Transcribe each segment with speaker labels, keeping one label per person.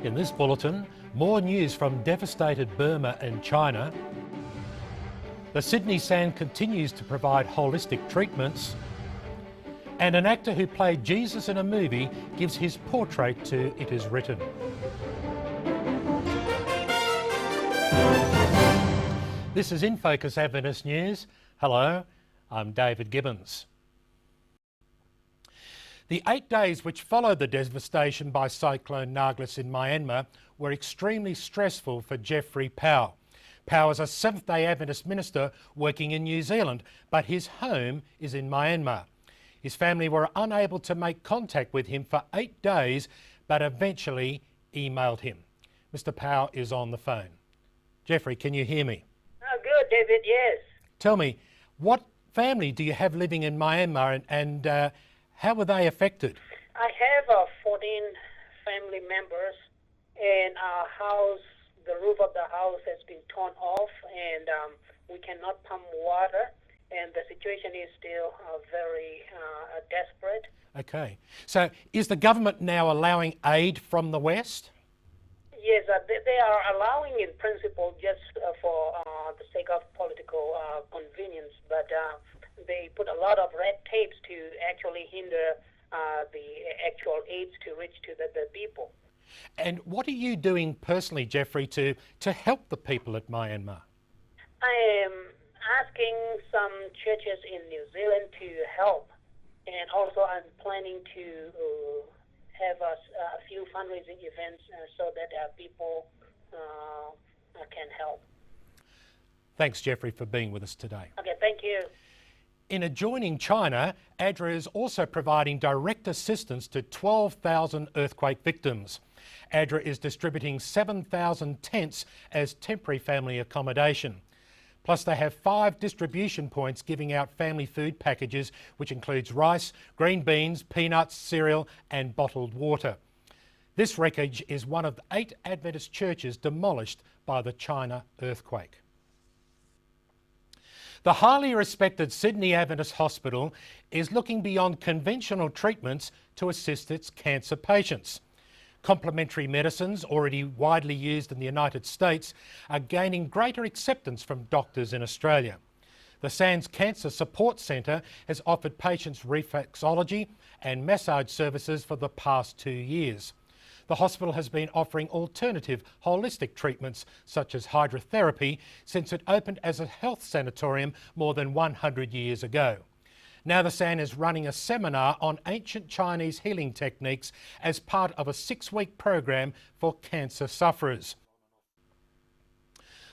Speaker 1: In this bulletin, more news from devastated Burma and China. The Sydney Sand continues to provide holistic treatments. And an actor who played Jesus in a movie gives his portrait to It Is Written. This is InFocus Adventist News. Hello, I'm David Gibbons. The 8 days which followed the devastation by Cyclone Nargis in Myanmar were extremely stressful for Jeffrey Powell. Powell is a Seventh-day Adventist minister working in New Zealand, but his home is in Myanmar. His family were unable to make contact with him for 8 days, but eventually emailed him. Mr. Powell is on the phone. Jeffrey, can you hear me?
Speaker 2: Oh, good, David, yes.
Speaker 1: Tell me, what family do you have living in Myanmar and how were they affected?
Speaker 2: I have 14 family members, and our house, the roof of the house has been torn off, and we cannot pump water, and the situation is still very desperate.
Speaker 1: Okay. So is the government now allowing aid from the West?
Speaker 2: Yes, they are allowing in principle just for the sake of political convenience, but they put a lot of red tapes to actually hinder the actual aids to reach to the people.
Speaker 1: And what are you doing personally, Jeffrey, to help the people at Myanmar?
Speaker 2: I am asking some churches in New Zealand to help, and also I'm planning to have a few fundraising events so that people can help.
Speaker 1: Thanks, Jeffrey, for being with us today.
Speaker 2: Okay, thank you.
Speaker 1: In adjoining China, ADRA is also providing direct assistance to 12,000 earthquake victims. ADRA is distributing 7,000 tents as temporary family accommodation. Plus, they have 5 distribution points giving out family food packages, which includes rice, green beans, peanuts, cereal and bottled water. This wreckage is one of the 8 Adventist churches demolished by the China earthquake. The highly respected Sydney Adventist Hospital is looking beyond conventional treatments to assist its cancer patients. Complementary medicines, already widely used in the United States, are gaining greater acceptance from doctors in Australia. The Sands Cancer Support Centre has offered patients reflexology and massage services for the past 2 years. The hospital has been offering alternative holistic treatments such as hydrotherapy since it opened as a health sanatorium more than 100 years ago. Now the SAN is running a seminar on ancient Chinese healing techniques as part of a 6-week program for cancer sufferers.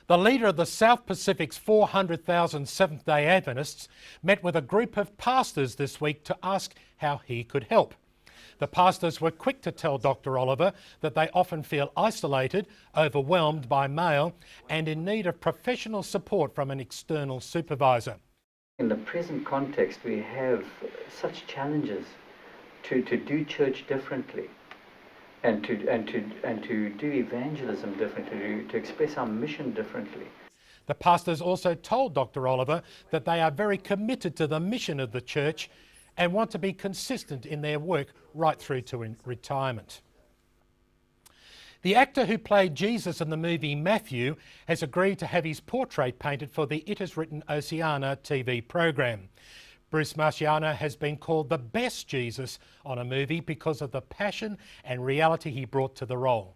Speaker 1: The leader of the South Pacific's 400,000 Seventh-day Adventists met with a group of pastors this week to ask how he could help. The pastors were quick to tell Dr. Oliver that they often feel isolated, overwhelmed by mail and in need of professional support from an external supervisor.
Speaker 3: In the present context, we have such challenges to do church differently and to do evangelism differently, to express our mission differently.
Speaker 1: The pastors also told Dr. Oliver that they are very committed to the mission of the church and want to be consistent in their work right through to retirement. The actor who played Jesus in the movie Matthew has agreed to have his portrait painted for the It Is Written Oceania TV program. Bruce Marciano has been called the best Jesus on a movie because of the passion and reality he brought to the role.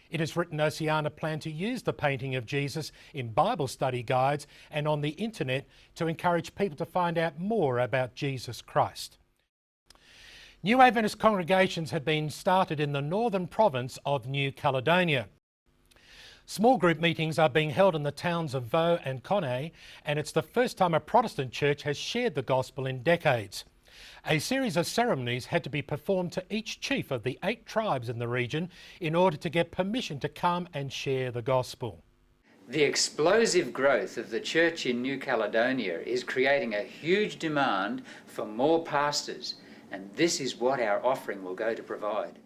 Speaker 1: It Is Written Oceania plan to use the painting of Jesus in Bible study guides and on the internet to encourage people to find out more about Jesus Christ. New Adventist congregations have been started in the northern province of New Caledonia. Small group meetings are being held in the towns of Vaux and Connay, and it's the first time a Protestant church has shared the gospel in decades. A series of ceremonies had to be performed to each chief of the 8 tribes in the region in order to get permission to come and share the gospel.
Speaker 4: The explosive growth of the church in New Caledonia is creating a huge demand for more pastors, and this is what our offering will go to provide.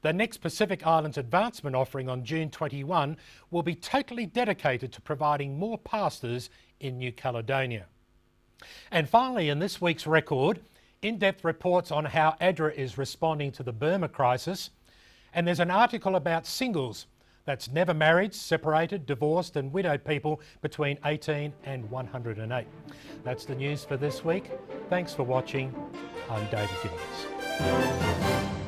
Speaker 1: The next Pacific Islands Advancement offering on June 21 will be totally dedicated to providing more pastors in New Caledonia. And finally, in this week's record, in-depth reports on how ADRA is responding to the Burma crisis, And there's an article about singles, that's never married, separated, divorced and widowed people between 18 and 108. That's the news for this week. Thanks for watching. I'm David Gibbons.